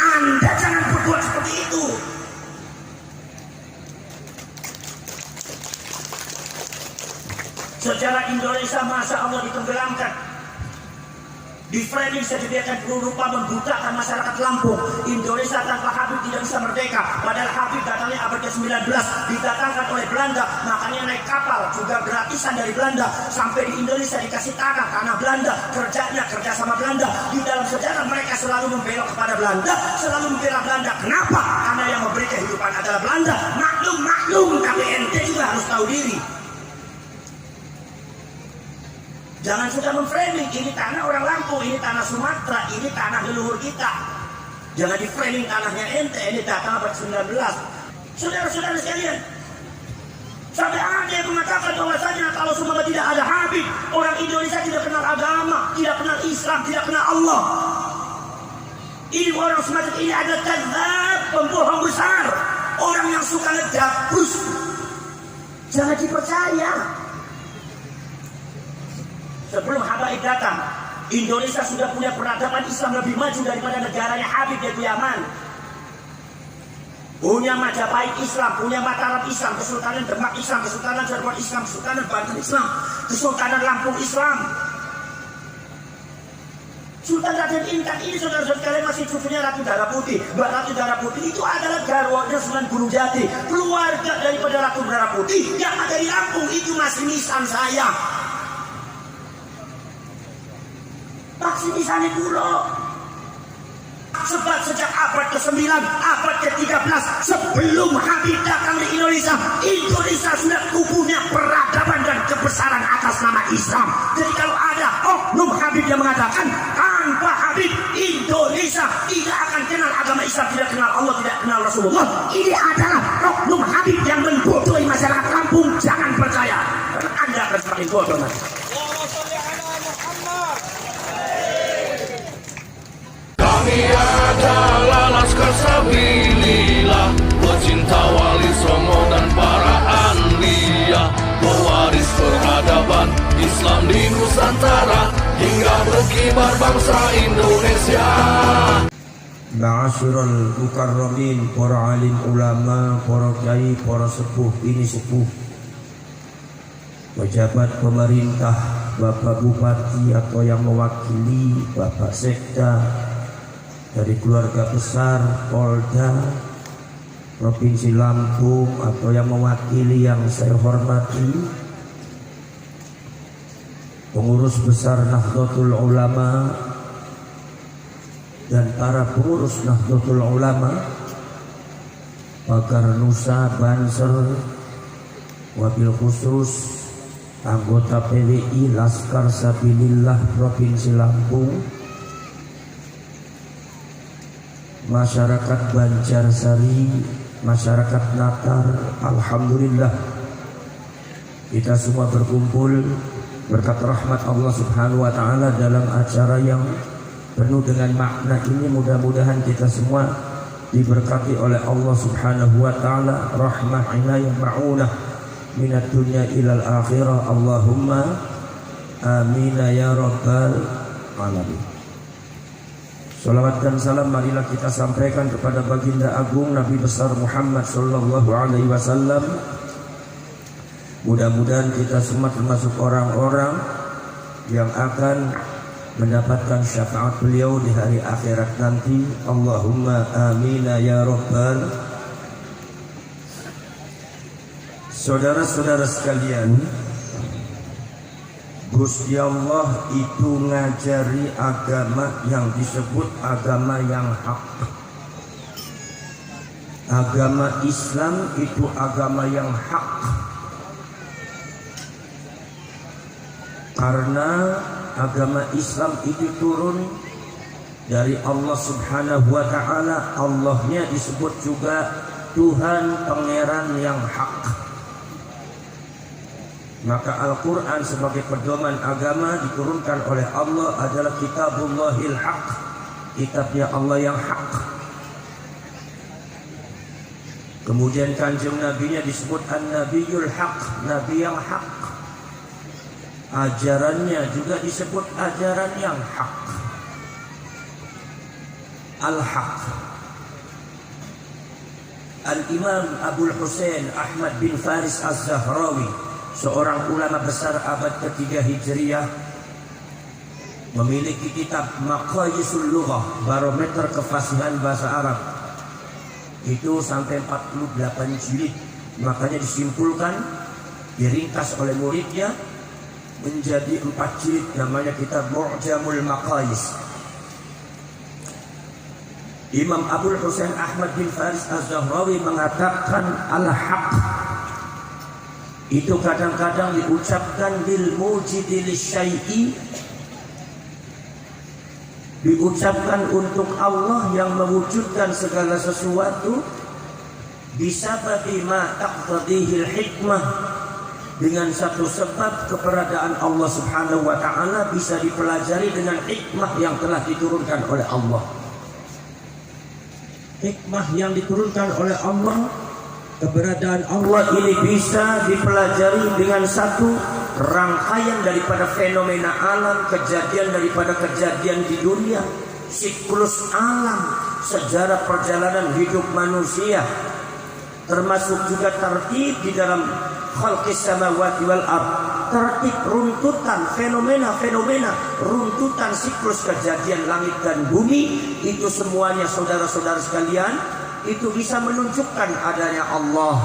Anda jangan berbuat seperti itu. Sejarah Indonesia masa Allah ditenggelamkan, di framing sedemikian rupa membutakan masyarakat Lampung. Indonesia tanpa Habib tidak bisa merdeka. Padahal Habib datangnya abad ke-19, didatangkan oleh Belanda, makanya naik kapal juga gratisan dari Belanda sampai di Indonesia, dikasih tanah Belanda, kerjanya kerja sama Belanda. Di dalam sejarah mereka selalu membelok kepada Belanda, selalu membela Belanda. Kenapa? Karena yang memberi kehidupan adalah Belanda. Maklum, tapi ente juga harus tahu diri. Jangan sudah memframing, ini tanah orang Lampung, ini tanah Sumatera, ini tanah leluhur kita. Jangan di framing tanahnya ente, ini datang abad 19. Saudara-saudara sekalian, sampai ada yang mengatakan bahwasanya kalau semua tidak ada Habib, orang Indonesia tidak kenal agama, tidak kenal Islam, tidak kenal Allah. Ini orang semacam ini ada kadzab, pembohong besar, orang yang suka ngejabus. Jangan dipercaya. Sebelum Habaib datang, Indonesia sudah punya peradaban Islam lebih maju daripada negaranya Habib, yaitu Yaman. Punya Majapahit Islam, punya Mataram Islam, Kesultanan Demak Islam, Kesultanan Cirebon Islam, Kesultanan Banten Islam, Kesultanan Lampung Islam. Sultan Raden Intan ini, saudara-saudara sekalian, masih cucunya Ratu Darah Putih. Mbak Ratu Darah Putih itu adalah garwanya Sunan Gunung Jati, keluarga daripada Ratu Darah Putih yang ada di Lampung. Itu masih nisan saya. Maksud disana dulu. Sebab sejak abad ke-9, abad ke-13, sebelum Habib datang di Indonesia, Indonesia sudah punya peradaban dan kebesaran atas nama Islam. Jadi kalau ada oknum Habib yang mengatakan tanpa Habib Indonesia tidak akan kenal agama Islam, tidak kenal Allah, tidak kenal Rasulullah, ini adalah oknum Habib yang membodohi masyarakat Lampung. Jangan percaya, karena Anda akan semakin bodoh nanti. Kami adalah Laskar Sabilillah, pecinta Wali Songo dan para anbiya, pewaris peradaban Islam di Nusantara hingga berkibar bangsa Indonesia. Ma'asyiral mukarramin, para alim ulama, para kiai, para sepuh, ini sepuh, pejabat pemerintah, Bapak Bupati atau yang mewakili, Bapak Sekda dari keluarga besar Polda Provinsi Lampung atau yang mewakili yang saya hormati, pengurus besar Nahdlatul Ulama dan para pengurus Nahdlatul Ulama, Pakar Nusa, Banser, wabil khusus anggota PWI Laskar Sabilillah Provinsi Lampung, masyarakat Banjarsari, masyarakat Natar. Alhamdulillah kita semua berkumpul berkat rahmat Allah Subhanahu wa taala dalam acara yang penuh dengan makna ini. Mudah-mudahan kita semua diberkati oleh Allah Subhanahu wa taala rahmah inayah ma'unah minad dunya ilal akhirah. Allahumma amin ya rabbal alamin. Salawat dan salam marilah kita sampaikan kepada baginda agung Nabi besar Muhammad sallallahu alaihi wasallam. Mudah-mudahan kita semua termasuk orang-orang yang akan mendapatkan syafaat beliau di hari akhirat nanti. Allahumma amin ya rabbal. Saudara-saudara sekalian, Gusti Allah itu ngajari agama yang disebut agama yang hak. Agama Islam itu agama yang hak, karena agama Islam itu turun dari Allah Subhanahu wa ta'ala. Allahnya disebut juga Tuhan Pangeran yang hak. Maka Al-Quran sebagai pedoman agama diturunkan oleh Allah adalah Kitabullahil Haq, kitabnya Allah yang hak. Kemudian kanjeng Nabinya disebut An-Nabiyul Haq, Nabi yang hak. Ajarannya juga disebut ajaran yang hak. Al-Haq, Al-Imam Abul Husain Ahmad bin Faris Az-Zahrawi, seorang ulama besar abad ketiga Hijriah, memiliki kitab Maqayisul Lughah, barometer kefasihan bahasa Arab. Itu sampai 48 jilid. Makanya disimpulkan, diringkas oleh muridnya menjadi 4 jilid, namanya kitab Mu'jamul Maqayis. Imam Abul Husain Ahmad bin Faris Az-Zahrawi mengatakan al-haq itu kadang-kadang diucapkan lil mujidi lisyai'i, diucapkan untuk Allah yang mewujudkan segala sesuatu, bisababi ma taqtadihil hikmah, dengan satu sebab keberadaan Allah Subhanahu wa ta'ala bisa dipelajari dengan hikmah yang telah diturunkan oleh Allah. Hikmah yang diturunkan oleh Allah, keberadaan Allah ini bisa dipelajari dengan satu rangkaian daripada fenomena alam, kejadian daripada kejadian di dunia, siklus alam, sejarah perjalanan hidup manusia, termasuk juga tertib di dalam khalqis samawati wal ard, tertib runtutan fenomena-fenomena, runtutan siklus kejadian langit dan bumi. Itu semuanya saudara-saudara sekalian, itu bisa menunjukkan adanya Allah,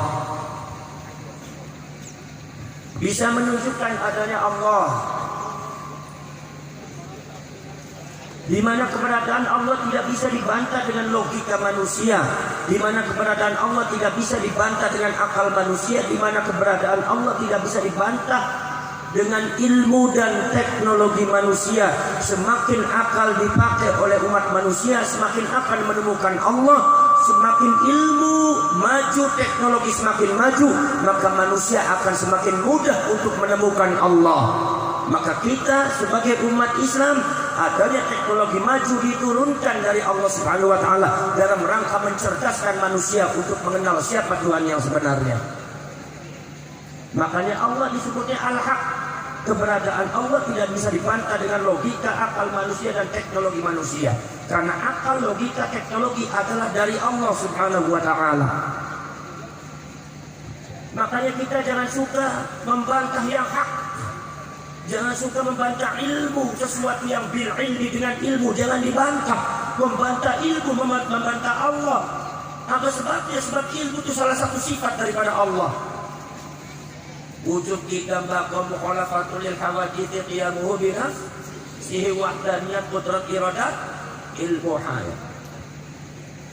bisa menunjukkan adanya Allah, di mana keberadaan Allah tidak bisa dibantah dengan logika manusia, di mana keberadaan Allah tidak bisa dibantah dengan akal manusia, di mana keberadaan Allah tidak bisa dibantah dengan ilmu dan teknologi manusia. Semakin akal dipakai oleh umat manusia, semakin akan menemukan Allah. Semakin ilmu maju, teknologi semakin maju, maka manusia akan semakin mudah untuk menemukan Allah. Maka kita sebagai umat Islam, adanya teknologi maju diturunkan dari Allah Subhanahu wa ta'ala dalam rangka mencerdaskan manusia untuk mengenal siapa Tuhan yang sebenarnya. Makanya Allah disebutnya Al-Haq. Keberadaan Allah tidak bisa dibantah dengan logika, akal manusia dan teknologi manusia. Karena akal, logika, teknologi adalah dari Allah Subhanahu wa ta'ala. Makanya kita jangan suka membantah yang hak, jangan suka membantah ilmu, sesuatu yang bil ilmi dengan ilmu jangan dibantah. Membantah ilmu, membantah Allah. Apa sebabnya? Sebab ilmu itu salah satu sifat daripada Allah. Wujud kita baqa mukhalafatul lil hawadith qiyamuhu binafsihi wahdaniyat qudrat iradat ilmu hayat.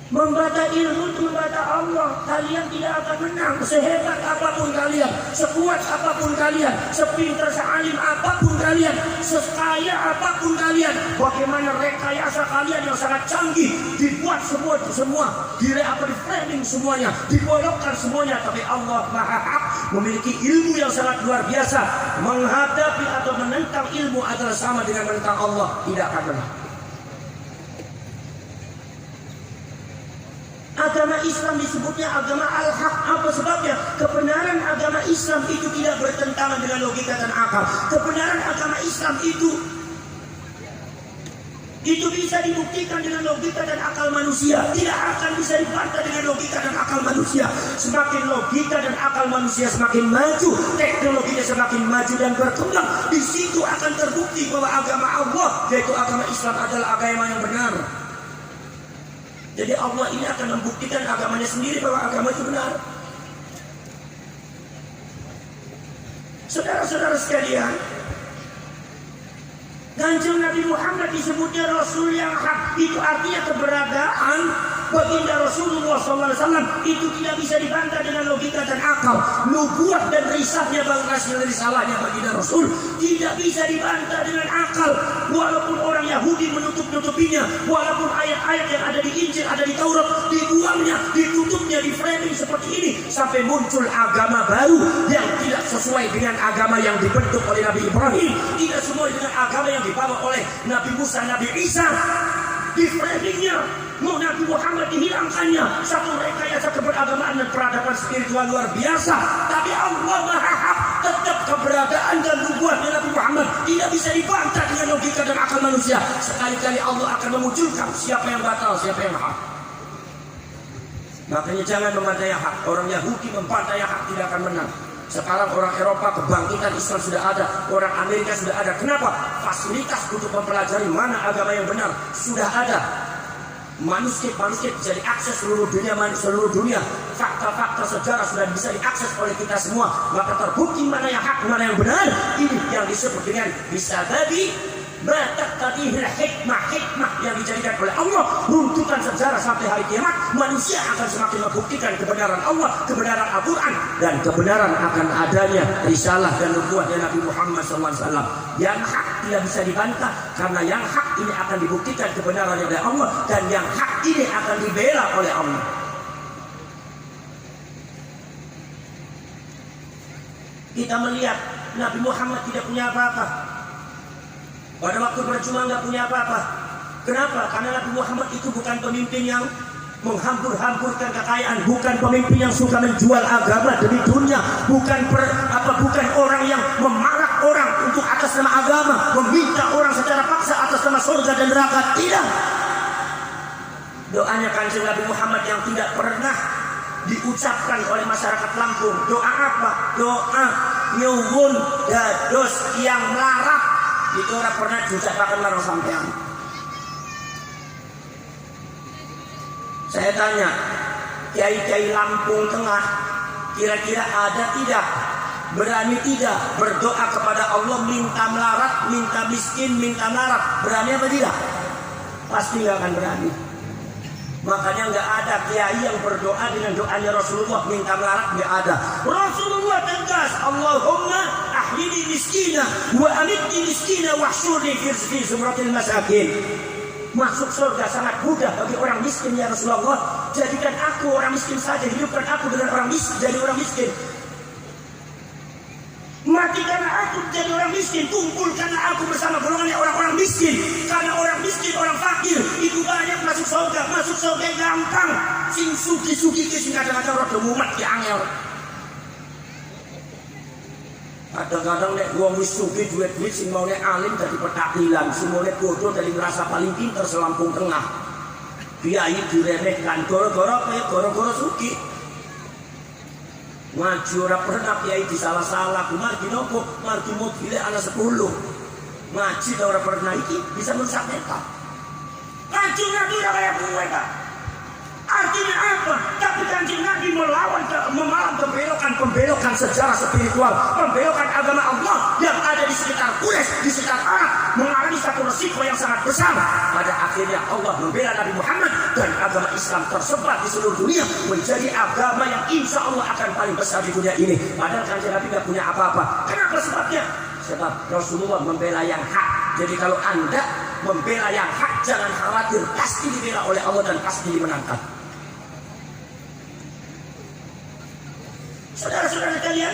Membantah ilmu itu membantah Allah. Kalian tidak akan menang sehebat apapun kalian, sekuat apapun kalian, sepintar sealim apapun kalian, sekaya apapun kalian. Bagaimana rekayasa kalian yang sangat canggih dibuat semua di framing semuanya, dibolokkan semuanya, tapi Allah Maha Hak, memiliki ilmu yang sangat luar biasa. Menghadapi atau menentang ilmu adalah sama dengan menentang Allah, tidak akan menang. Agama Islam disebutnya agama Al-Haq. Apa sebabnya? Kebenaran agama Islam itu tidak bertentangan dengan logika dan akal. Kebenaran agama Islam itu bisa dibuktikan dengan logika dan akal manusia. Tidak akan bisa dibantah dengan logika dan akal manusia. Semakin logika dan akal manusia semakin maju, teknologinya semakin maju dan berkembang, di situ akan terbukti bahwa agama Allah, yaitu agama Islam, adalah agama yang benar. Jadi Allah ini akan membuktikan agamanya sendiri bahwa agama itu benar. Saudara-saudara sekalian, Kanjeng Nabi Muhammad disebutnya Rasul yang hak. Itu artinya keberadaan baginda Rasulullah SAW itu tidak bisa dibantah dengan logika dan akal. Nubuat dan risalahnya risalahnya baginda Rasul tidak bisa dibantah dengan akal. Walaupun orang Yahudi menutup-nutupinya, walaupun ayat-ayat yang ada di Injil, ada di Taurat, dibuangnya, ditutupnya, di framing seperti ini, sampai muncul agama baru yang tidak sesuai dengan agama yang dibentuk oleh Nabi Ibrahim, tidak sesuai dengan agama yang dibawa oleh Nabi Musa, Nabi Isa. Di framingnya mau Nabi Muhammad dihilangkannya, satu rekayasa keberagamaan dan peradaban spiritual luar biasa. Tapi Allah Maha Hak, tetap keberadaan dan nubuatnya Nabi Muhammad tidak bisa dibantah dengan logika dan akal manusia. Sekali-kali Allah akan memunculkan siapa yang batal, siapa yang hak. Makanya jangan membantah hak. Orang Yahudi membantah hak tidak akan menang. Sekarang orang Eropa kebangkitan Islam sudah ada, orang Amerika sudah ada. Kenapa? Fasilitas untuk mempelajari mana agama yang benar sudah ada. Manuskrip bisa diakses seluruh dunia. Fakta-fakta sejarah sudah bisa diakses oleh kita semua. Maka terbukti mana yang hak, mana yang benar. Ini yang disebut dengan bisa tadi hikmah yang dijadikan oleh Allah. Runtutan sejarah sampai hari kiamat, manusia akan semakin membuktikan kebenaran Allah, kebenaran Al-Quran, dan kebenaran akan adanya risalah dan nubuatnya Nabi Muhammad SAW. Yang hak tidak bisa dibantah, karena yang hak ini akan dibuktikan kebenarannya oleh Allah, dan yang hak ini akan dibela oleh Allah. Kita melihat Nabi Muhammad tidak punya apa-apa. Pada waktu berjuang nggak punya apa-apa. Kenapa? Karena Nabi Muhammad itu bukan pemimpin yang menghambur-hamburkan kekayaan, bukan pemimpin yang suka menjual agama demi dunia, bukan orang yang memarak orang untuk atas nama agama, meminta orang secara paksa atas nama surga dan neraka. Tidak. Doanya Kanjeng Nabi Muhammad yang tidak pernah diucapkan oleh masyarakat Lampung. Doa apa? Doa nyuwun dados yang melarat. Itu orang pernah diucapkan larang sampean. Saya tanya, kiai-kiai Lampung Tengah kira-kira ada tidak, berani tidak berdoa kepada Allah minta melarat, minta miskin, minta melarat? Berani apa tidak? Pasti nggak akan berani. Makanya nggak ada kiai yang berdoa dengan doanya Rasulullah minta melarat, nggak ada. Rasulullah tegas, Allahumma ahlini miskina wa amitni miskina wahsyurni fi zumratil masakin. Masuk surga sangat mudah bagi orang miskin ya Rasulullah. Jadikan aku orang miskin saja, hidupkan aku dengan orang miskin, jadi orang miskin. Mati karena aku jadi orang miskin, kumpul karena aku bersama golongan orang-orang miskin. Karena orang miskin, orang fakir itu banyak masuk surga gampang. Sing suki-suki sing kadang-kadang rada mumet ki angel. Kadang-kadang nek wong wis sugih duit-duit sing maune alim dadi petakilan, sing maune bodoh dadi ngerasa paling pinter selampung tengah. Kiai diremehkan gara-gara sugih. Ngaji ora pernah kiai disalah-salah, margi nopo, margi mobile ana 10. Ngaji ora pernah iki bisa merusak mental. Ngaji Nabi ora kaya kowe ta. Artinya apa? Tapi Kanjeng Nabi melawan pembelokan sejarah spiritual, pembelokan agama Allah yang ada di sekitar Quraisy, di sekitar Arab, mengalami satu resiko yang sangat besar. Pada akhirnya Allah membela Nabi Muhammad dan agama Islam tersebar di seluruh dunia menjadi agama yang insya Allah akan paling besar di dunia ini. Padahal Kanjeng Nabi tidak punya apa-apa. Kenapa sebabnya? Sebab Rasulullah membela yang hak. Jadi kalau Anda membela yang hak, jangan khawatir, pasti dibela oleh Allah dan pasti dimenangkan. Saudara-saudara sekalian,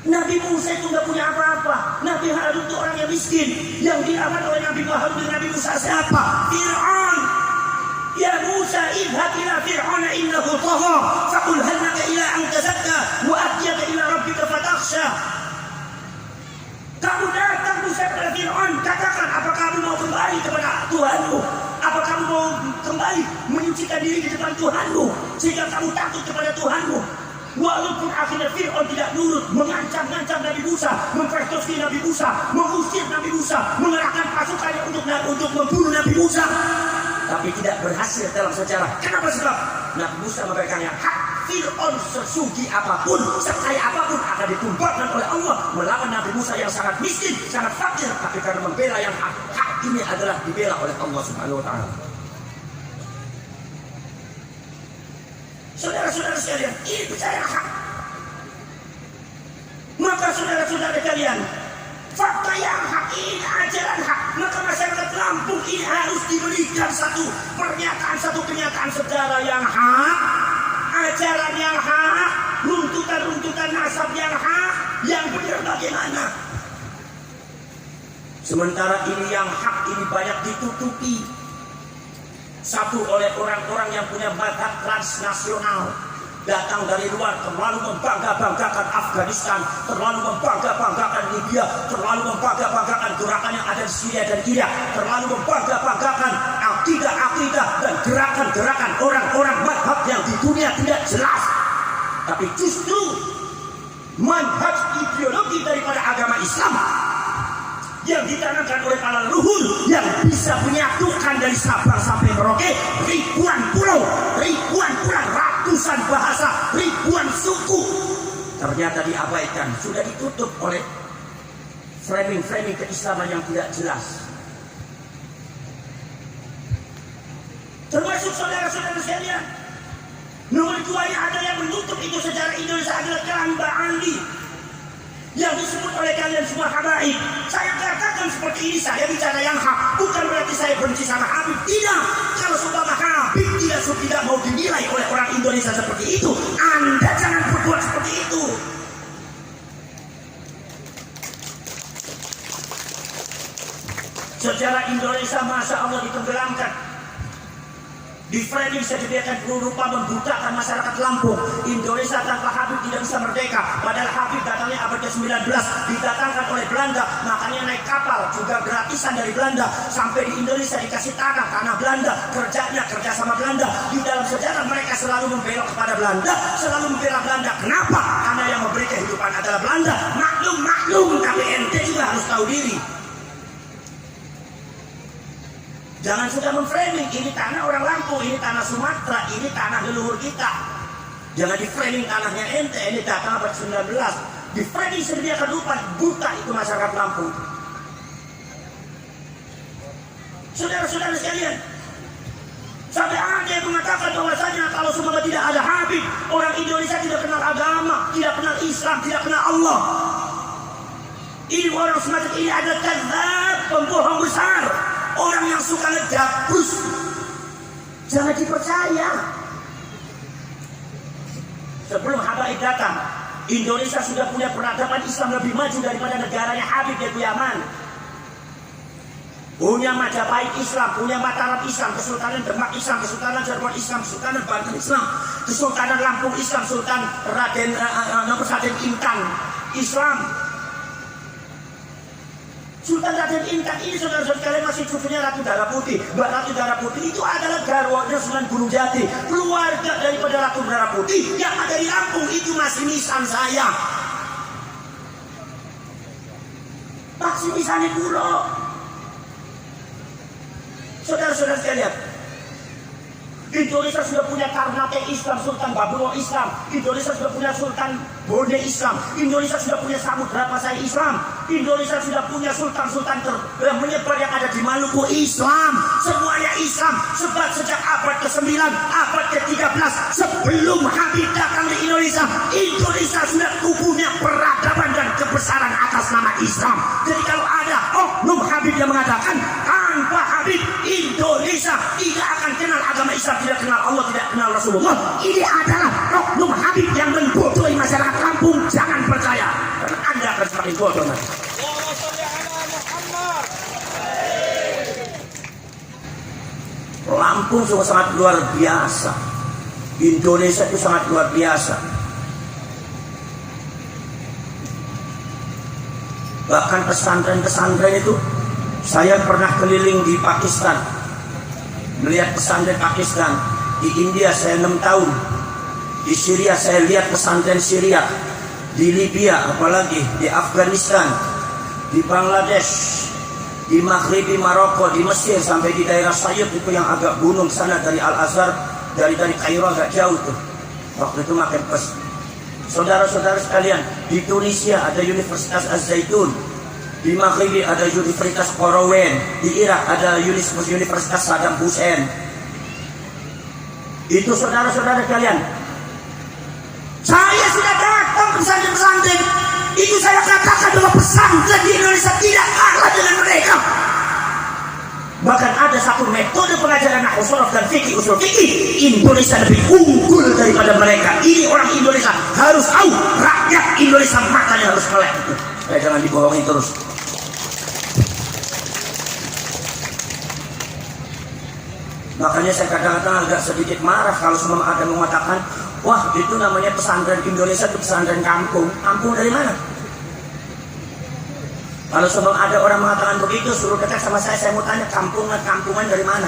Nabi Musa itu nggak punya apa-apa. Nabi Harun itu orang yang miskin. Yang diamat oleh Nabi Harun dan Nabi Musa siapa? Fir'aun. Ya Musa idhab ila Fir'aun innahu tagha faqul hal laka ila an tazakka wa ahdiyaka ila rabbika fatakhsha. Kamu datang Musa kepada Fir'aun, katakan apa kamu mau kembali kepada Tuhanmu? Apa kamu mau kembali menyucikan diri di depan Tuhanmu sehingga kamu takut kepada Tuhanmu? Walaupun akhirnya Fir'aun tidak nurut, mengancam-ngancam Nabi Musa, memperkosa Nabi Musa, mengusir Nabi Musa, mengerahkan pasukannya untuk membunuh Nabi Musa, tapi tidak berhasil dalam sejarah. Kenapa? Sebab Nabi Musa memberikan yang hak. Fir'aun sesugih apapun, sekaya apapun akan ditumbangkan oleh Allah melawan Nabi Musa yang sangat miskin, sangat fakir, tapi karena membela yang hak. Hak ini adalah dibela oleh Allah Subhanahu wa taala. Saudara-saudara sekalian, ini bicara hak. Maka saudara-saudara sekalian, fakta yang hak ini, ajaran hak. Maka masyarakat Lampung ini harus diberikan satu kenyataan sejarah yang hak, ajaran yang hak, runtutan nasab yang hak, yang benar bagaimana. Sementara ini yang hak ini banyak ditutupi. Satu oleh orang-orang yang punya bakat transnasional, datang dari luar, terlalu membangga-banggakan Afghanistan, terlalu membangga-banggakan Libya, terlalu membangga-banggakan gerakan yang ada di Syria dan Irak, terlalu membangga-banggakan akidah akidah dan gerakan-gerakan orang-orang madhab yang di dunia tidak jelas. Tapi justru manhaj ideologi daripada agama Islam yang ditanamkan oleh para leluhur yang bisa menyatukan dari Sabang sampai Merauke ribuan pulau, ratusan bahasa, ribuan suku, ternyata diabaikan, sudah ditutup oleh framing-framing keislaman yang tidak jelas. Termasuk saudara-saudara sekalian, nomor 2-nya ada yang menutup itu sejarah Indonesia adalah Kang Ba'andi yang disebut oleh kalian semua habaib. Saya katakan seperti ini, saya bicara yang hak, bukan berarti saya benci sama Habib, tidak. Kalau seumpama Habib tidak mau dinilai oleh orang Indonesia seperti itu, Anda jangan berbuat seperti itu. Sejarah Indonesia Masya Allah ditenggelamkan, di framing sedemikian rupa membutakan masyarakat Lampung. Indonesia tanpa Habib tidak bisa merdeka. Padahal Habib datangnya abad ke-19, didatangkan oleh Belanda, makanya naik kapal juga gratisan dari Belanda sampai di Indonesia, dikasih tanah Belanda, kerja sama Belanda. Di dalam sejarah mereka selalu membelok kepada Belanda, selalu membela Belanda. Kenapa? Karena yang memberi kehidupan adalah Belanda. Maklum, tapi ente juga harus tahu diri. Jangan sudah memframing, ini tanah orang Lampung, ini tanah Sumatera, ini tanah leluhur kita. Jangan di framing tanahnya ente, ini datang abad 19. Di framing sedemikian rupa, buta itu masyarakat Lampung. Saudara-saudara sekalian, sampai ada yang mengatakan bahwasanya kalau semua tidak ada Habib, orang Indonesia tidak kenal agama, tidak kenal Islam, tidak kenal Allah. Ini orang semacam ini ada kadzab, pembohong besar. Orang yang suka ngejabus, jangan dipercaya. Sebelum Habaib datang, Indonesia sudah punya peradaban Islam lebih maju daripada negaranya Habib, yaitu Yaman. Punya Majapahit Islam, punya Mataram Islam, Kesultanan Demak Islam, Kesultanan Cirebon Islam, Kesultanan Banten Islam, Kesultanan Lampung Islam, Sultan Raden Intan Islam. Sultan Raden Intan ini saudara-saudara sekalian masih cucunya Ratu Darah Putih. Mbak Ratu Darah Putih itu adalah garwanya Sunan Gunung Jati. Keluarga daripada Ratu Darah Putih yang ada di Lampung itu masih nisan saya. Masih nisan pulau. Saudara-saudara sekalian, Indonesia sudah punya Karnate Islam, Sultan Babulo Islam. Indonesia sudah punya Sultan Bone Islam. Indonesia sudah punya Samudra Pasai Islam. Indonesia sudah punya sultan-sultan yang menyebar yang ada di Maluku Islam. Semuanya Islam. Sebab sejak abad ke-9, abad ke-13 sebelum Habib datang di Indonesia, Indonesia sudah punya peradaban dan kebesaran atas nama Islam. Jadi kalau ada oknum Habib yang mengatakan tanpa Habib Indonesia tidak akan kenal agama Islam, tidak kenal Allah, tidak kenal Rasulullah, ini adalah oknum Habib yang membodohi masyarakat Lampung. Jangan percaya, karena Anda akan semakin bodoh nanti. Lampung sungguh sangat luar biasa. Indonesia itu sangat luar biasa. Bahkan pesantren-pesantren itu, saya pernah keliling di Pakistan, melihat pesantren Pakistan. Di India saya 6 tahun. Di Syria saya lihat pesantren Syria. Di Libya apalagi, di Afghanistan, di Bangladesh, di Maghribi Maroko, di Mesir, sampai di daerah Sayed itu yang agak gunung sana, dari Al-Azhar, dari Kairo agak jauh tuh. Waktu itu makin pes. Saudara-saudara sekalian, di Tunisia ada Universitas Az-Zaitun. Di Maghribi ada Universitas Qorowen. Di Irak ada Universitas Saddam Hussein. Itu saudara-saudara sekalian. Saya sudah datang ke pesantren-pesantren. Itu saya katakan bahwa pesantren di Indonesia tidak kalah dengan mereka. Bahkan ada satu metode pengajaran nahwu shorof dan fikih usul fikih, Indonesia lebih unggul daripada mereka. Ini orang Indonesia harus tahu, rakyat Indonesia makanya harus melek. Jangan dibohongi terus. Makanya saya kadang-kadang agak sedikit marah kalau semua ada mengatakan, wah itu namanya pesantren Indonesia, itu pesantren kampung. Kampung dari mana? Kalau semua ada orang mengatakan begitu, suruh dekat sama saya mau tanya kampungan dari mana?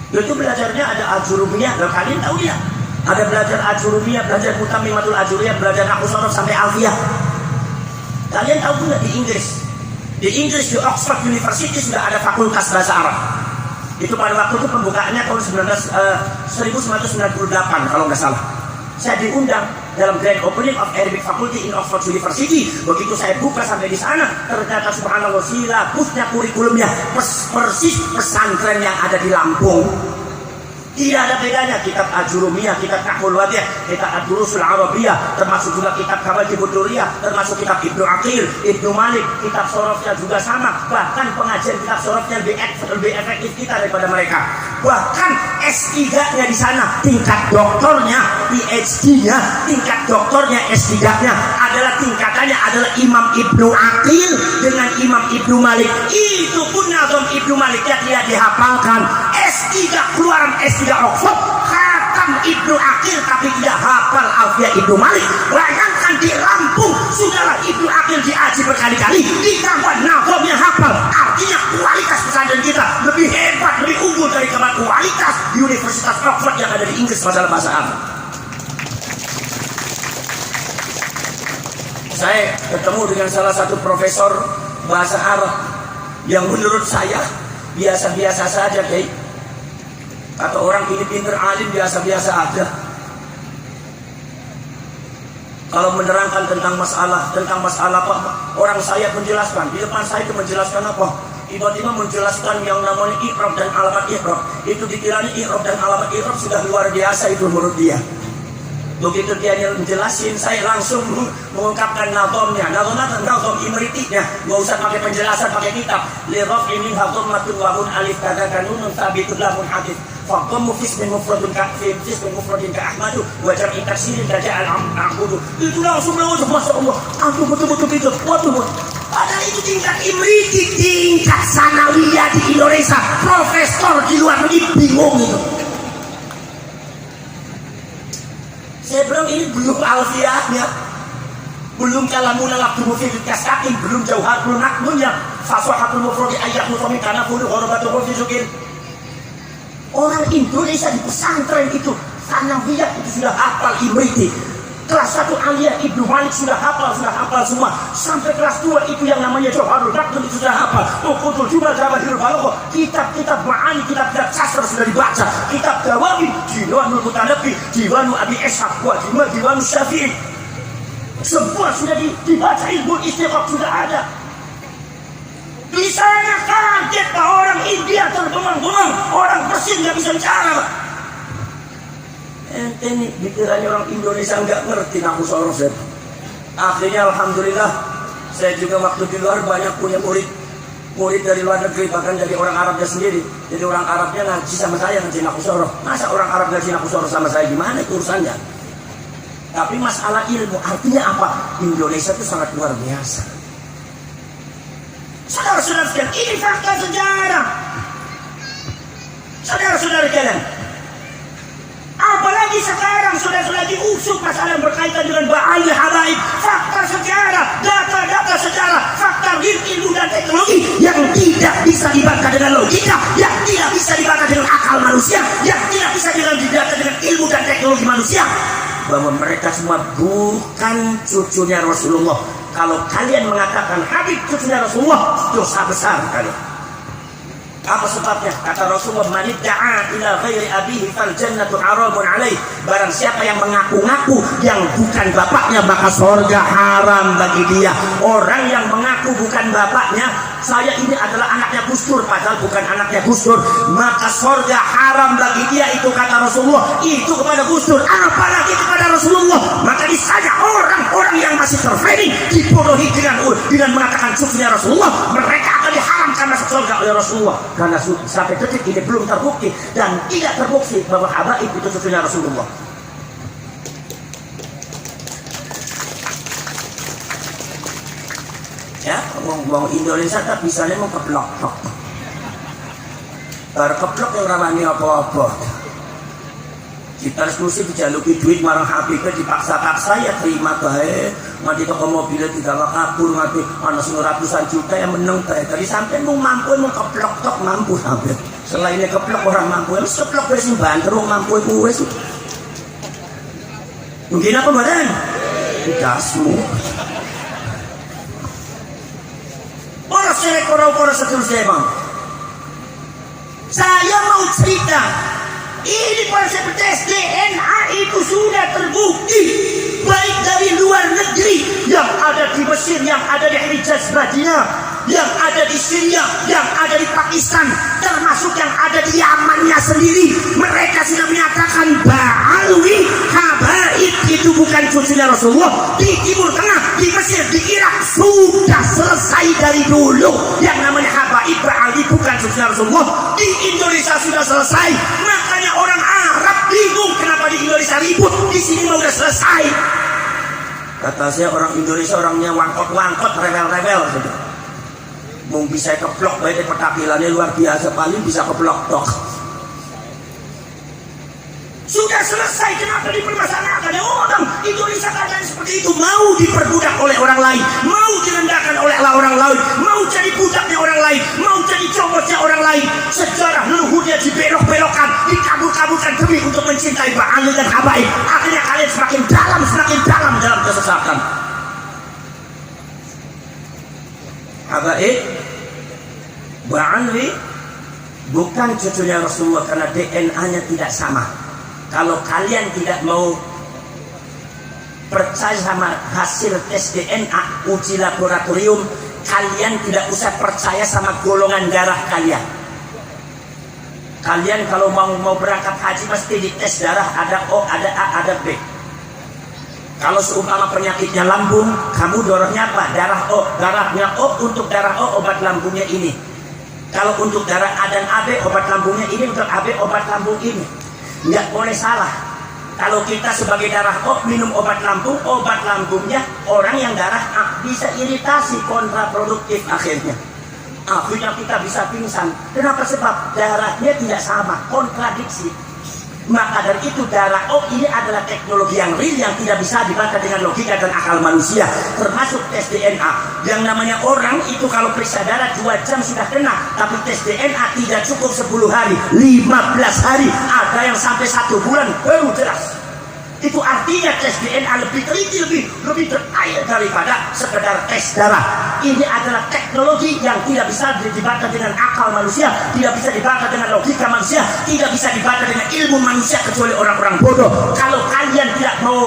Itu belajarnya ada Ajurumiyah, kalau kalian tahu ya. Ada belajar Ajurumiyah, belajar Mutamimatul Ajuriyah, belajar Nahwu Sorof sampai Alfiyah. Kalian tahu nggak di Inggris? Di Inggris, di Oxford University sudah ada fakultas bahasa Arab. Itu pada waktu itu pembukaannya tahun 1998 kalau nggak salah. Saya diundang dalam grand opening of Arabic Faculty in Oxford University. Begitu saya buka sampai di sana, ternyata subhanallah silabusnya, kurikulumnya persis pesantren yang ada di Lampung. Tidak ada bedanya. Kitab Ajurumiyah, kitab Nahwul Wadih, kitab Ad-Durusul Arabiyah, termasuk juga kitab Kawakibud Durriyah, termasuk kitab Ibnu Aqil, Ibnu Malik, kitab sorofnya juga sama. Bahkan pengajian kitab sorofnya lebih efektif kita daripada mereka. Bahkan S3-nya di sana, tingkat doktornya, PhD-nya, tingkat doktornya, S3-nya adalah tingkatannya adalah Imam Ibnu Aqil dengan Imam Ibnu Malik. Itu pun Nazam Ibnu Maliknya tidak dihafalkan. S3 keluaran S3 Oxford, khatam Ibnu Aqil tapi tidak hafal Alfiyah Ibnu Malik. Bayangkan di Lampung sudahlah Ibnu Aqil diaji berkali-kali, ditambah nazamnya hafal. Artinya kualitas pesantren kita lebih hebat, lebih unggul dari kualitas Universitas Oxford yang ada di Inggris masalah bahasa Arab. Saya ketemu dengan salah satu profesor bahasa Arab yang menurut saya biasa-biasa saja, Kiai. Kata orang ini pinter alim, biasa-biasa aja. Kalau menerangkan tentang masalah apa, orang saya menjelaskan di depan saya itu menjelaskan apa? Tiba-tiba menjelaskan yang namanya i'rab dan alamat i'rab. Itu dikiranya i'rab dan alamat i'rab sudah luar biasa itu menurut dia. Begitu dia menjelasin, saya langsung mengungkapkan nazamnya, nazam imritinya. Nggak usah pakai penjelasan, pakai kitab. Li raf'i min hadhammatun wa hun alif kadza kanunun thabitun lamun hadith. Faqamu fismin mufradun ka'fin fismin mufradin ka'ahmadu wa jam'i taksirin kaja'al a'budu. Itu langsung Masya Allah, aku betul-betul gitu. Waduh, padahal itu tingkat imriti, tingkat sanawiyah di Indonesia. Profesor di luar negeri bingung itu. Saya bilang ini belum alfiyahnya, belum kalamun al-abdu mufidul kasakin, belum jauharul nakmunnya, fasahatul mufradi ayat muframi karena bulu horobatul mufizukin. Orang Indonesia di pesantren itu sanawiyah itu sudah hafal imriti. Kelas 1 aliyah Ibnu Malik sudah hafal semua. Sampai kelas 2 itu yang namanya Jauharul Nakmun itu sudah hafal. Uqudul Jumal, Jawahirul Balagha, kitab-kitab ma'ani, kitab-kitab sastra sudah dibaca. Kitab Dawawin, Diwanul Mutanabi, Diwanul Abi Ishaq, Diwanul Syafi'i. Semua sudah dibaca, ilmu istiqaq sudah ada. Di sana kaget Pak, orang India terbengong-bengong, orang Persia nggak bisa bicara Pak. Ente nih pikirannya orang Indonesia nggak ngerti Nahwu Sorof. Akhirnya alhamdulillah saya juga waktu di luar banyak punya murid dari luar negeri, bahkan dari orang Arabnya sendiri. Jadi orang Arabnya ngaji sama saya, ngaji Nahwu Sorof. Masa orang Arab ngaji Nahwu Sorof sama saya, gimana itu urusannya? Tapi masalah ilmu artinya apa? Indonesia itu sangat luar biasa. Saudara-saudara sekalian, ini fakta sejarah. Saudara-saudara sekalian, apalagi sekarang saudara-saudara diusut masalah yang berkaitan dengan ba'ali habaib. Fakta sejarah, data-data sejarah, fakta ilmu dan teknologi yang tidak bisa dibantah dengan logika, yang tidak bisa dibantah dengan akal manusia, yang tidak bisa dibantah dengan ilmu dan teknologi manusia, bahwa mereka semua bukan cucunya Rasulullah. Kalau kalian mengatakan Habib cucunya Rasulullah, dosa besar kalian. Apa sebabnya? Kata Rasulullah, man idda'a ila ghairi abihi fal jannatu haramun alaih. Barang siapa yang mengaku-ngaku yang bukan bapaknya, maka surga haram bagi dia. Orang yang mengaku bukan bapaknya, saya ini adalah anaknya Gus Dur, padahal bukan anaknya Gus Dur, maka surga haram bagi dia. Itu kata Rasulullah. Itu kepada Gus Dur, apalagi kepada Rasulullah. Maka disana orang-orang yang masih terframing, dibodohi dengan mengatakan cucunya Rasulullah, mereka akan diharamkan masuk surga oleh Rasulullah. Karena sampai detik ini belum terbukti dan tidak terbukti bahwa habaib itu cucunya Rasulullah. Ya, ngomong Indonesia tak bisa nih mau keblok-blok. Baru keblok yang ramai apa-apa. Kita diskusi dijaluki duit marang Habibnya, dipaksa-paksa ya terima bae. Nanti toko mobilnya tidak kabur, nanti ada ratusan juta yang menang bae. Tadi sampai mau mampu mau keblok-blok mampu sampai. Selainnya keplok orang mampu, harus keplok dari sini banter orang mampu itu wes. Mungkin apa badan? Dasmu. Orang selek orang seterusnya bang. Saya mau cerita. Ini proses tes DNA itu sudah terbukti, baik dari luar negeri yang ada di Mesir, yang ada di Hijaz Madinah, yang ada di Syria, yang ada di Pakistan, termasuk yang ada di Yamannya sendiri. Mereka sudah menyatakan Ba'alwi Habaib itu bukan cucunya Rasulullah. Di Timur Tengah, di Mesir, di Irak sudah selesai dari dulu. Yang namanya Habaib Ba'alwi bukan cucunya Rasulullah. Di Indonesia sudah selesai. Makanya orang Arab bingung kenapa di Indonesia ribut, di sini mau udah selesai. Kata saya orang Indonesia orangnya wangkot-wangkot, rewel-rewel gitu. Mau bisa keplok baik petakilannya luar biasa, paling bisa keplok tok. Sudah selesai, kenapa dipermasalahkan? Ya orang Indonesia keadaan seperti itu, mau diperbudak oleh orang lain, mau direndahkan oleh orang lain, mau jadi budaknya orang lain, mau jadi comotnya orang lain. Sejarah leluhurnya dibelok-belokkan, dikabul-kabulkan demi untuk mencintai Ba'al dan Habaib. Akhirnya kalian semakin dalam dalam kesesatan. Habaib Ba'alwi bukan cucunya Rasulullah karena DNA-nya tidak sama. Kalau kalian tidak mau percaya sama hasil tes DNA uji laboratorium, kalian tidak usah percaya sama golongan darah kalian. Kalian kalau mau berangkat haji mesti dites darah, ada O, ada A, ada B. Kalau seumpama penyakitnya lambung, kamu darahnya apa? Darah O. Darahnya O, untuk darah O obat lambungnya ini. Kalau untuk darah A dan AB obat lambungnya ini, untuk AB obat lambung ini. Nggak boleh salah. Kalau kita sebagai darah O minum obat lambungnya orang yang darah A bisa iritasi, kontraproduktif akhirnya. Akhirnya kita bisa pingsan. Kenapa? Sebab darahnya tidak sama, kontradiksi. Maka dari itu darah O ini adalah teknologi yang real yang tidak bisa dibantah dengan logika dan akal manusia, termasuk tes DNA. Yang namanya orang itu kalau periksa darah 2 jam sudah kena, tapi tes DNA tidak cukup 10 hari, 15 hari, ada yang sampai 1 bulan baru jelas. Itu artinya tes DNA lebih teliti, lebih detail daripada sekedar tes darah. Ini adalah teknologi yang tidak bisa dibantah dengan akal manusia, tidak bisa dibantah dengan logika manusia, tidak bisa dibantah dengan ilmu manusia kecuali orang-orang bodoh. Kalau kalian tidak mau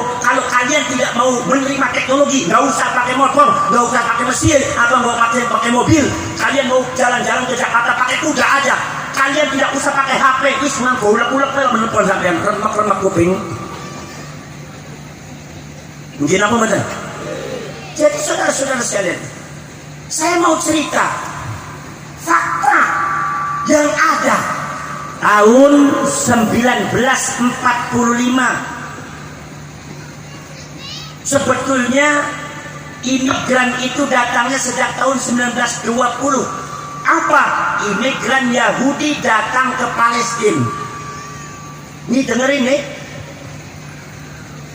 menerima teknologi, nggak usah pakai motor, nggak usah pakai mesin, atau nggak pakai mobil. Kalian mau jalan-jalan ke Jakarta pakai kuda aja. Kalian tidak usah pakai HP, wis mangko ulek-ulek menelpon sampean remak-remak kuping. Mungkin apa betul? Jadi saudara-saudara sekalian, saya mau cerita fakta yang ada tahun 1945. Sebetulnya imigran itu datangnya sejak tahun 1920. Apa? Imigran Yahudi datang ke Palestina. Ini dengerin nih.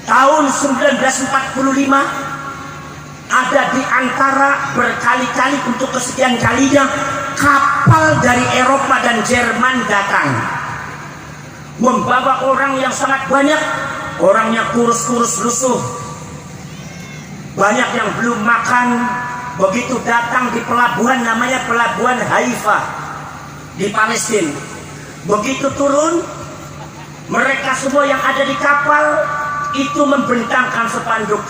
Tahun 1945 ada di antara berkali-kali untuk kesekian kalinya kapal dari Eropa dan Jerman datang membawa orang yang sangat banyak, orangnya kurus-kurus lusuh, banyak yang belum makan. Begitu datang di pelabuhan namanya pelabuhan Haifa di Palestina, begitu turun mereka semua yang ada di kapal itu membentangkan spanduk.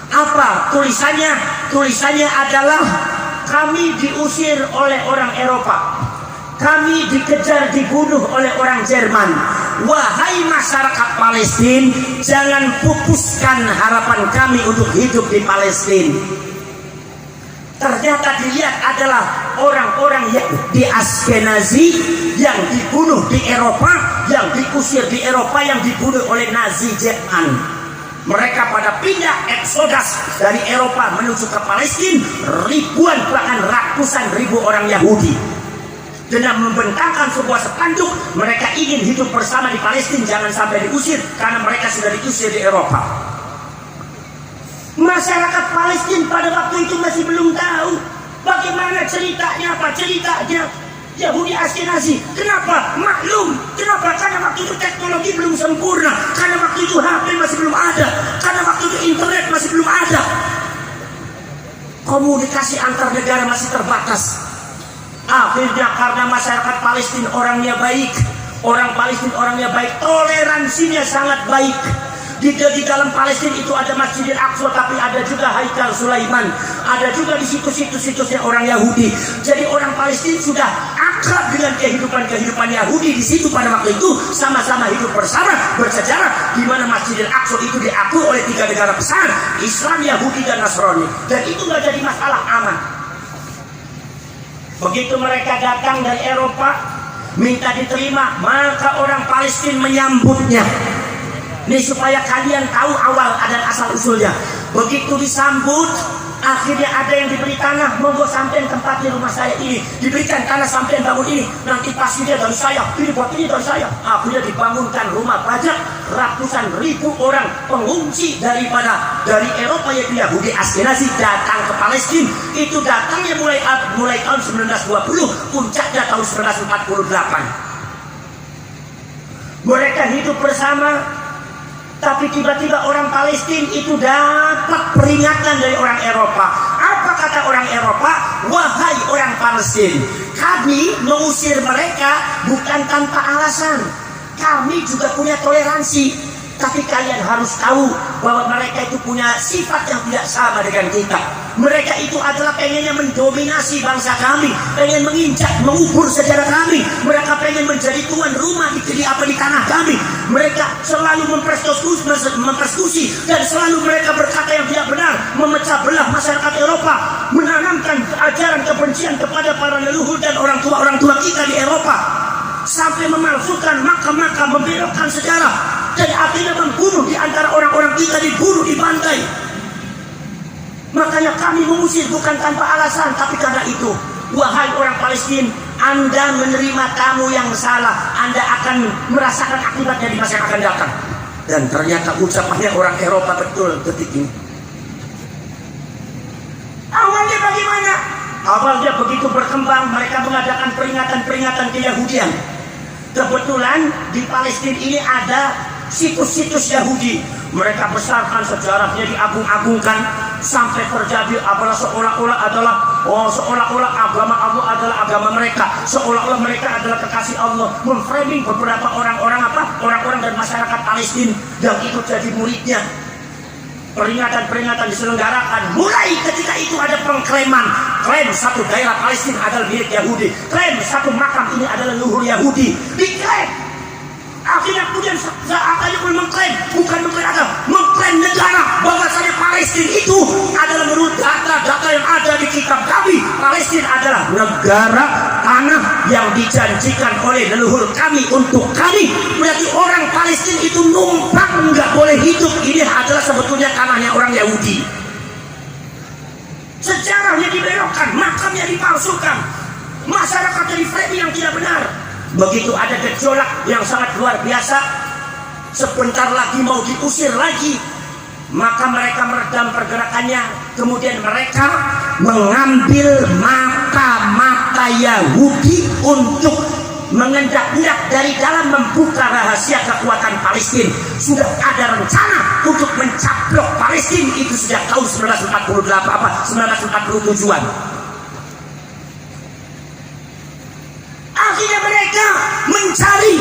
Apa tulisannya? Tulisannya adalah kami diusir oleh orang Eropa, kami dikejar dibunuh oleh orang Jerman. Wahai masyarakat Palestina, jangan pupuskan harapan kami untuk hidup di Palestina. Ternyata dilihat adalah orang-orang yang di Askenazi yang dibunuh di Eropa, yang diusir di Eropa, yang dibunuh oleh Nazi Jerman. Mereka pada pindah eksodas dari Eropa menuju ke Palestina, ribuan bahkan ratusan ribu orang Yahudi. Dengan membentangkan sebuah spanduk, mereka ingin hidup bersama di Palestina, jangan sampai diusir karena mereka sudah diusir di Eropa. Masyarakat Palestina pada waktu itu masih belum tahu bagaimana ceritanya. Apa ceritanya? Yahudi Askenazi. Kenapa? Maklum. Kenapa? Karena waktu itu teknologi belum sempurna. Karena waktu itu HP masih belum ada. Karena waktu itu internet masih belum ada. Komunikasi antar negara masih terbatas. Akhirnya karena masyarakat Palestina orangnya baik, orang Palestina orangnya baik, toleransinya sangat baik. Di dalam Palestina itu ada Masjidil Aqsa, tapi ada juga Haikal Sulaiman, ada juga di situs-situsnya orang Yahudi. Jadi orang Palestina sudah akrab dengan kehidupan Yahudi di situ pada waktu itu, sama-sama hidup bersama, bersejarah, di mana Masjidil Aqsa itu diakui oleh 3 negara besar, Islam, Yahudi, dan Nasrani. Dan itu nggak jadi masalah, aman. Begitu mereka datang dari Eropa, minta diterima, maka orang Palestina menyambutnya. Ini supaya kalian tahu awal dan asal usulnya. Begitu disambut, akhirnya ada yang diberi tanah. Monggo sampean tempat di rumah saya ini, diberikan tanah sampean bangun ini. Nanti pasirnya dari saya, ini buat ini dari saya. Akhirnya dibangunkan rumah pajak. Ratusan ribu orang pengungsi dari Eropa, yaitu Yahudi Askenazi, datang ke Palestina. Itu datangnya mulai tahun 1920, puncaknya tahun 1948. Mereka hidup bersama. Tapi tiba-tiba orang Palestina itu dapat peringatan dari orang Eropa. Apa kata orang Eropa? Wahai orang Palestina, kami mengusir mereka bukan tanpa alasan. Kami juga punya toleransi. Tapi kalian harus tahu bahwa mereka itu punya sifat yang tidak sama dengan kita. Mereka itu adalah pengennya mendominasi bangsa kami, pengen menginjak, mengubur sejarah kami. Mereka pengen menjadi tuan rumah di tanah kami. Mereka selalu mempersekusi dan selalu mereka berkata yang tidak benar, memecah belah masyarakat Eropa, menanamkan ajaran kebencian kepada para leluhur dan orang tua kita di Eropa, sampai memalsukan makam-makam, membelokkan sejarah. Dan akhirnya membunuh di antara orang-orang kita, dibunuh, dibantai. Makanya kami mengusir bukan tanpa alasan, tapi karena itu. Wahai orang Palestina, Anda menerima tamu yang salah, Anda akan merasakan akibatnya di masa yang akan datang. Dan ternyata ucapannya orang Eropa betul detik ini. Awalnya bagaimana? Awalnya begitu berkembang, mereka mengadakan peringatan-peringatan keyahudian. Kebetulan di Palestina ini ada situs-situs Yahudi. Mereka besarkan sejarahnya, diagung-agungkan, sampai terjadi seolah-olah agama Allah adalah agama mereka, seolah-olah mereka adalah kekasih Allah, memframing beberapa orang-orang dan masyarakat Palestina yang itu jadi muridnya. Peringatan-peringatan diselenggarakan. Mulai ketika itu ada pengklaiman, klaim satu daerah Palestina adalah milik Yahudi, klaim satu makam ini adalah leluhur Yahudi, diklaim. Akhirnya kemudian seakan-akan mengklaim, bukan mengklaim negara, bahwasanya Palestina itu adalah menurut data yang ada di kitab kami, Palestina adalah negara tanah yang dijanjikan oleh leluhur kami untuk kami. Berarti orang Palestina itu numpang, nggak boleh hidup. Ini adalah sebetulnya tanahnya orang Yahudi. Sejarahnya dibelokkan, makamnya dipalsukan, masyarakatnya di framing yang tidak benar. Begitu ada gejolak yang sangat luar biasa, sebentar lagi mau diusir lagi, maka mereka meredam pergerakannya. Kemudian mereka mengambil mata-mata Yahudi untuk mengendak-endak dari dalam membuka rahasia kekuatan Palestina. Sudah ada rencana untuk mencaplok Palestina itu sejak tahun 1947-an. Akhirnya mereka mencari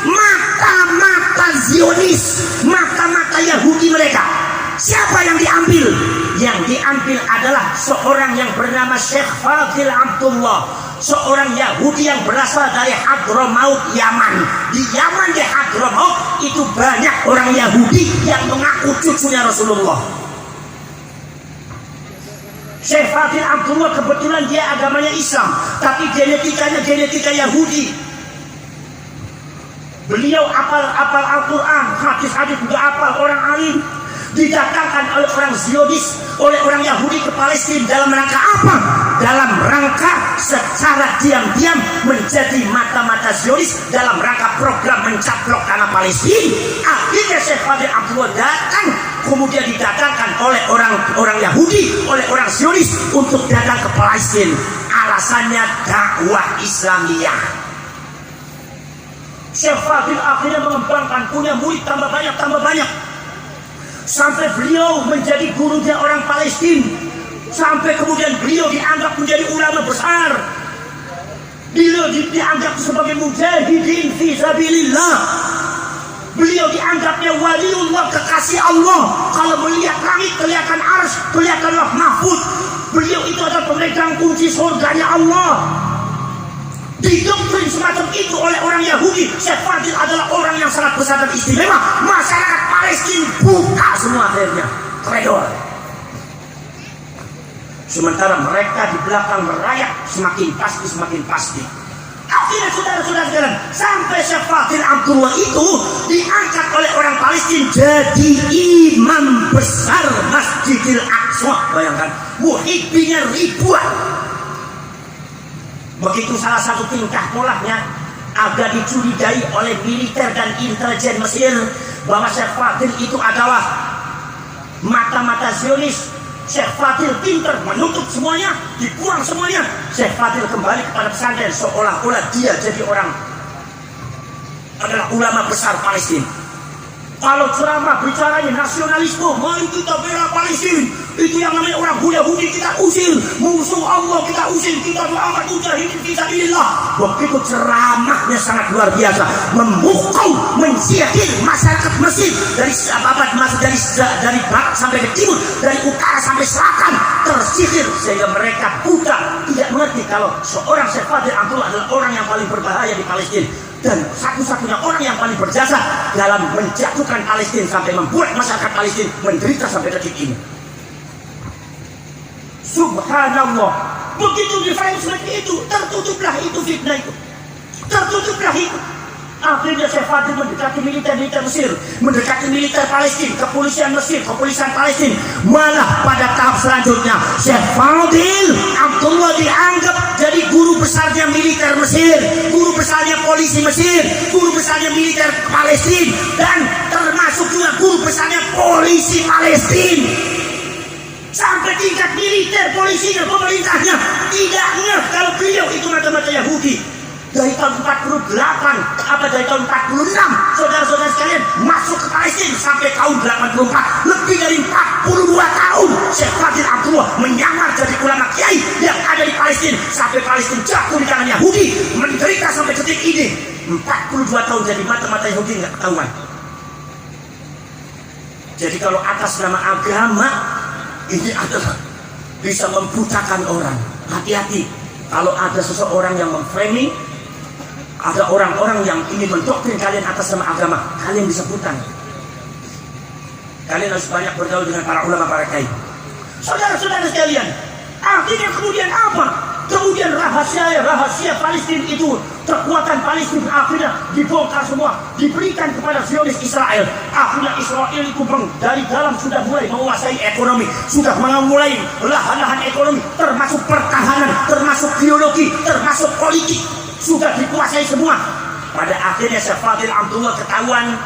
mata-mata Zionis, mata-mata Yahudi mereka. Siapa yang diambil? Yang diambil adalah seorang yang bernama Syekh Fadil Abdullah, seorang Yahudi yang berasal dari Hadramaut, Yaman. Di Yaman, di Hadramaut itu banyak orang Yahudi yang mengaku cucunya Rasulullah. Syekh Fadil Abdullah kebetulan dia agamanya Islam, tapi genetikanya genetika Yahudi. Beliau apal Al-Quran, hadis-hadis juga apal, orang alim. Didatangkan oleh orang Zionis, oleh orang Yahudi ke Palestina dalam rangka apa? Dalam rangka secara diam-diam menjadi mata-mata Zionis dalam rangka program mencaplok tanah Palestina. Akhirnya Syekh Fadil Abdullah datang, kemudian didatangkan oleh orang Yahudi, oleh orang Zionis untuk datang ke Palestina. alasannya dakwah Islamiyah. Syekh Fadil akhirnya mengembangkan, punya murid tambah banyak, sampai beliau menjadi gurunya orang Palestina, sampai kemudian beliau dianggap menjadi ulama besar. Beliau dianggap sebagai mujahidin fi sabilillah. Beliau dianggapnya waliullah, kekasih Allah. Kalau melihat langit kelihatan arsy, kelihatan Lauh Mahfuz. Beliau itu adalah pemegang kunci surganya Allah. Didoktrin semacam itu oleh orang Yahudi. Syekh Fadil adalah orang yang sangat besar dan istimewa. Masyarakat Palestina buka semua akhirnya koridor. Sementara mereka di belakang merayap semakin pasti. Akhirnya saudara-saudara sekalian, sampai Syekh Fadil Abdullah itu diangkat oleh orang Palestina jadi imam besar Masjidil Aqsa. Bayangkan, muhibbinya ribuan. Begitu salah satu tingkah polanya agak dicurigai oleh militer dan intelijen Mesir bahwa Syekh Fadil itu adalah mata-mata Zionis. Syekh Fadil pintar menutup semuanya, dibuang semuanya. Syekh Fadil kembali kepada pesantren seolah-olah dia jadi orang adalah ulama besar Palestina. Kalau ceramah bicaranya nasionalisme, mari kita bela Palestina. Itu yang namanya orang Yahudi kita usir, musuh Allah kita usir, kita doakan mujahidin fi sabilillah. Begitu ceramahnya sangat luar biasa, memukau, mensihir masyarakat Mesir dari barat sampai ke timur, dari utara sampai selatan, tersihir sehingga mereka buta, tidak mengerti kalau seorang Syekh Fadil Abdullah adalah orang yang paling berbahaya di Palestina dan satu-satunya orang yang paling berjasa dalam menjatuhkan Palestina sampai membuat masyarakat Palestina menderita sampai detik ini. Subhanallah, begitu difahami seperti itu, tertutuplah itu fitnah itu, tertutuplah itu. Akhirnya Syekh Fadil mendekati militer Mesir, mendekati militer Palestina, kepolisian Mesir, kepolisian Palestina. Malah pada tahap selanjutnya Syekh Fadil Abdullah dianggap jadi guru besarnya militer Mesir, guru besarnya polisi Mesir, guru besarnya militer Palestina, dan termasuk juga guru besarnya polisi Palestina. Sampai tingkat militer, polisinya, pemerintahnya tidak ngeh kalau beliau itu mata-mata Yahudi. Dari tahun 48 dari tahun 46, saudara-saudara sekalian, masuk ke Palestina sampai tahun 84, lebih dari 42 tahun Syekh Fadil Abdullah menyamar jadi ulama kiai yang ada di Palestina sampai Palestina jatuh di tangan Yahudi, menderita sampai detik ini. 42 tahun jadi mata-mata Yahudi nggak ketahuan. Jadi kalau atas nama agama ini adalah bisa membutakan orang. Hati-hati kalau ada seseorang yang memframing, ada orang-orang yang ingin mendoktrin kalian atas nama agama, kalian bisa buta. Kalian harus banyak bergaul dengan para ulama, para kiai. Saudara-saudara sekalian, akhirnya kemudian apa? Kemudian rahasia Palestina itu, kekuatan Palestina akhirnya dibongkar semua, diberikan kepada Zionis Israel. Akhirnya Israel itu dari dalam sudah mulai menguasai ekonomi, sudah mulai lahan-lahan ekonomi, termasuk pertahanan, termasuk biologi, termasuk politik, sudah dikuasai semua. Pada akhirnya Syekh Fadil Abdullah ketahuan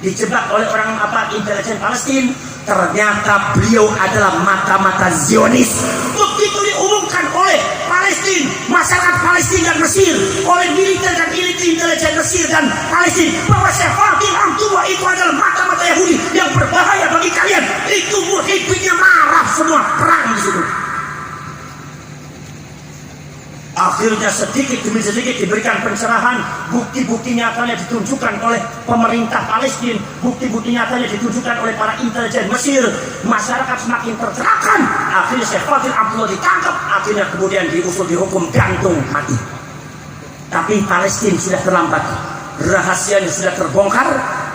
dijebak oleh orang intelijen Palestina. Ternyata beliau adalah mata-mata Zionis. Begitu diumumkan oleh Palestina, masyarakat Palestina dan Mesir, oleh militer dan intelijen Mesir dan Palestina, bahwa Syekh Fadil Abdullah itu adalah mata-mata Yahudi yang berbahaya bagi kalian. Itu muhibbinya marah semua, perang di situ. Akhirnya sedikit demi sedikit diberikan pencerahan, bukti-bukti nyatanya ditunjukkan oleh pemerintah Palestina, bukti-bukti nyatanya ditunjukkan oleh para intelijen Mesir. Masyarakat semakin tercerahkan. Akhirnya Syekh Fadil Abdullah ditangkap, akhirnya kemudian diusul dihukum gantung mati. Tapi Palestina sudah terlambat, rahasianya sudah terbongkar.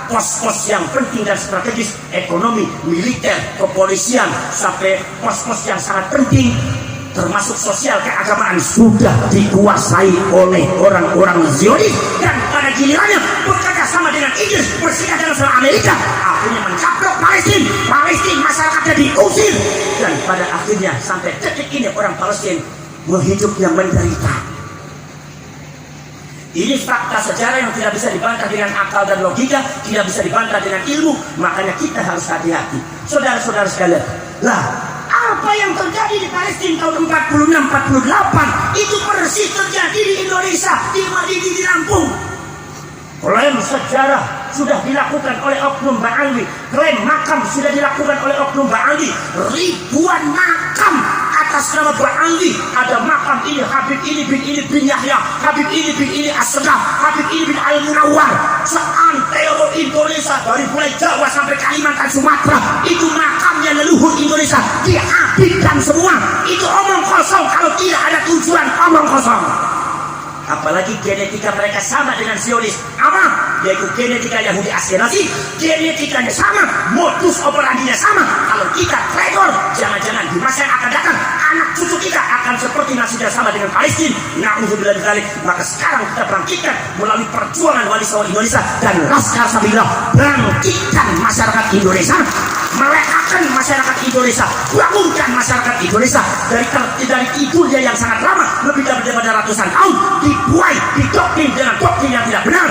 Pos-pos yang penting dan strategis, ekonomi, militer, kepolisian, sampai pos-pos yang sangat penting termasuk sosial keagamaan sudah dikuasai oleh orang-orang Zionis, dan pada gilirannya bekerja sama dengan Inggris, bersihkan sama Amerika, akhirnya mencaplok Palestina. Masyarakatnya diusir, dan pada akhirnya sampai detik ini orang Palestina hidupnya menderita. Ini fakta sejarah yang tidak bisa dibantah dengan akal dan logika, tidak bisa dibantah dengan ilmu. Makanya kita harus hati-hati, saudara-saudara sekalian. Lah, Apa yang terjadi di Palestina tahun 46-48 itu persis terjadi di Indonesia, di Lampung. Klaim sejarah sudah dilakukan oleh oknum Ba'alwi, klaim makam sudah dilakukan oleh oknum Ba'alwi, ribuan makam atas nama Ba'alwi. Ada makam ini Habib ini bin Yahya, Habib ini bin As-Sedaf, Habib ini bin Al-Munawwar. Seantero Indonesia dari mulai Jawa sampai Kalimantan Sumatera, itu makamnya leluhur Indonesia dihabibkan semua. Itu omong kosong kalau tidak ada tujuan, omong kosong. Apalagi genetika mereka sama dengan Zionis, apa? Yaitu genetika Yahudi Askenazi, genetikanya sama, modus operandinya sama. Kalau kita traitor, jangan-jangan di masa yang akan datang anak cucu kita akan seperti nasibnya sama dengan Palestina. Na'udzubillah min dzalik. Maka sekarang kita bangkitkan melalui perjuangan Wali Songo Indonesia dan Laskar Sabilullah, bangkitkan masyarakat Indonesia, melekatkan masyarakat Indonesia, bangunkan masyarakat Indonesia dari tidurnya yang sangat lama, lebih daripada ratusan tahun, dibuai, didoktrin dengan doktrin yang tidak benar.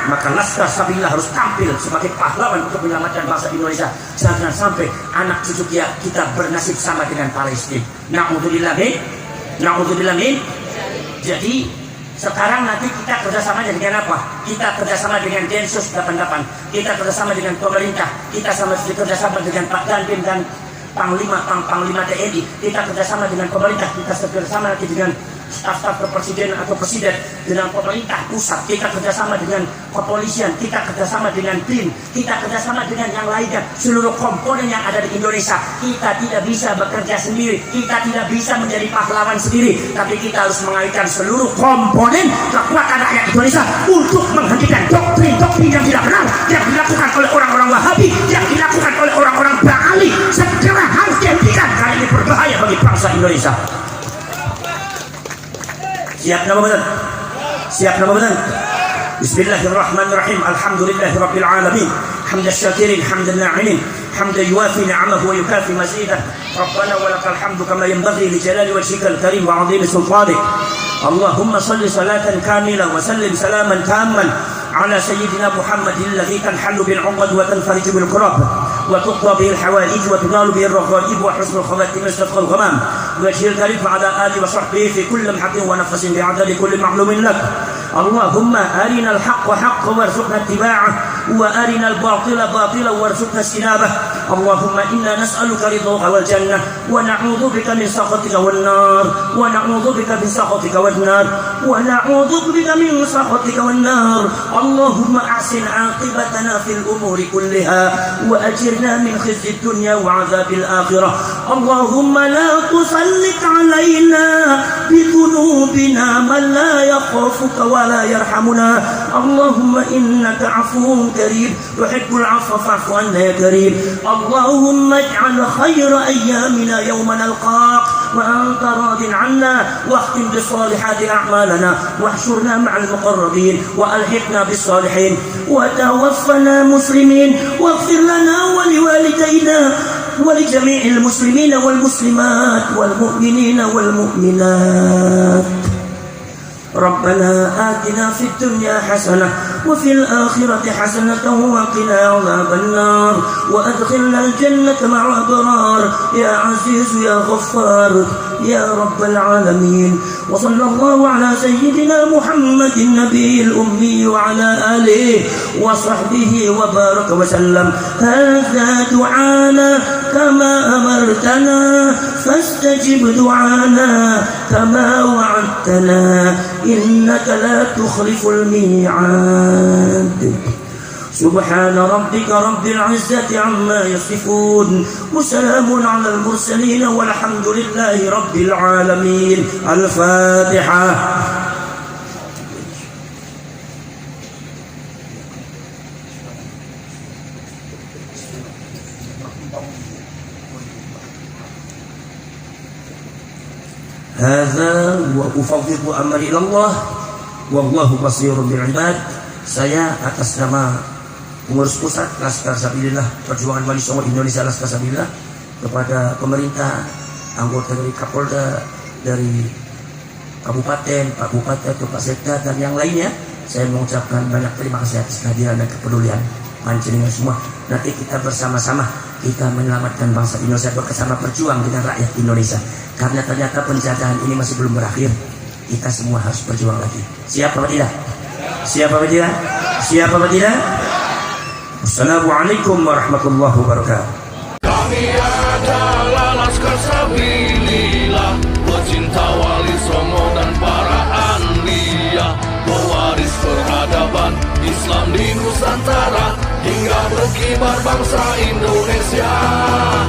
Maka Laskar Sabilullah harus tampil sebagai pahlawan untuk menyelamatkan bangsa Indonesia. Jangan sampai anak cucu kita bernasib sama dengan Palestina. Na'udzubillah min. Jadi sekarang nanti kita kerjasama dengan apa? Kita kerjasama dengan Densus 88, kita kerjasama dengan pemerintah, kita kerjasama dengan Pak Dandim dan Panglima TNI, kita kerjasama dengan pemerintah, kita kerjasama nanti dengan staf-staf kepresiden atau presiden, dengan pemerintah pusat, kita kerjasama dengan kepolisian, kita kerjasama dengan BIN, kita kerjasama dengan yang lainnya, seluruh komponen yang ada di Indonesia. Kita tidak bisa bekerja sendiri, kita tidak bisa menjadi pahlawan sendiri, tapi kita harus mengaitkan seluruh komponen kekuatan rakyat Indonesia untuk menghentikan doktrin-doktrin yang tidak benar yang dilakukan oleh orang-orang Wahabi, yang dilakukan oleh orang-orang Ba'ali. Segera harus dihentikan karena ini berbahaya bagi bangsa Indonesia. Siap nama betul. Bismillahirrahmanirrahim. Alhamdulillahirabbil alamin. Hamdan syakirin, hamdan na'imin, hamdan yuwafi ni'amahu wa yukafi mazidah. Rabbana wa lakal hamdu kama yanbaghi li jalali wajhikal karim wa 'azimi sultanik. Allahumma salli salatan kamilah wa sallim salaman tamman ala sayyidina Muhammadin alladhi tanhallu bil 'uqad wa tanfariju bil qurab wa tuqda bihi al hawaij wa tunalu bihi al raghaib wa husnul khawatim yastaqal ghamam wajhil karim ala alihi wa sahbihi fi kulli lamhatin wa nafasin bi'adadi kulli ma'lumin lak. Allahumma arina al haqqa haqqan warzuqna ittiba'ah wa arina al batila batilan warzuqna istinabah. Allahumma inna nas'aluka ridhaka wal jannah wa na'udzu bika min sakhatika wan nar wa na'udzu bika min sakhatika wan nar wa na'udzu bika min sakhatika wan nar. Allahumma ahsin 'aqibatana fil umuri kulliha wa ajirna min khizyi dunya wa 'adzabil akhirah. Allahumma la tusallit 'alaina bi dhunubina man la yakhafuka wa la yarhamuna. Allahumma innaka 'afuwun karim tuhibbul 'afwa fa'fu 'anna ya karim. Allahumma ij'al khayra ayyamina yawma nalqaq wa anta radin 'anna واختم بالصالحات أعمالنا واحشرنا مع المقربين وألحقنا بالصالحين وتوفنا مسلمين واغفر لنا ولوالدينا ولجميع المسلمين والمسلمات والمؤمنين والمؤمنات. ربنا آتنا في الدنيا حسنة وفي الآخرة حسنة وقنا عذاب النار وأدخلنا الجنة مع الأبرار يا عزيز يا غفار يا رب العالمين. وصلى الله على سيدنا محمد النبي الأمي وعلى آله وصحبه وبارك وسلم. هذا دعانا كما أمرتنا فاستجب دعانا كما وعدتنا إنك لا تخلف الميعاد. سبحان ربك رب العزة عما يصفون وسلام على المرسلين والحمد لله رب العالمين. الفاتحة. هذا وأفوض أمري إلى الله والله بصير بالعباد. Saya atas nama pengurus pusat Laskar Sabilullah Perjuangan Wali Songo Indonesia Laskar Sabilullah kepada pemerintah, anggota dari Kapolda, dari Kabupaten, Pak Bupati atau Pak Sekda dan yang lainnya, saya mengucapkan banyak terima kasih atas kehadiran dan kepedulian panjenengan semua. Nanti kita bersama-sama kita menyelamatkan bangsa Indonesia, bersama berjuang dengan rakyat Indonesia. Karena ternyata penjajahan ini masih belum berakhir. Kita semua harus berjuang lagi. Siap apa tidak? Siap apa tidak? Siap apa tidak? Assalamualaikum warahmatullahi wabarakatuh. Kami adalah Laskar Sabilillah, pecinta Wali Songo dan para anbiya, pewaris peradaban Islam di Nusantara hingga berkibar bangsa Indonesia.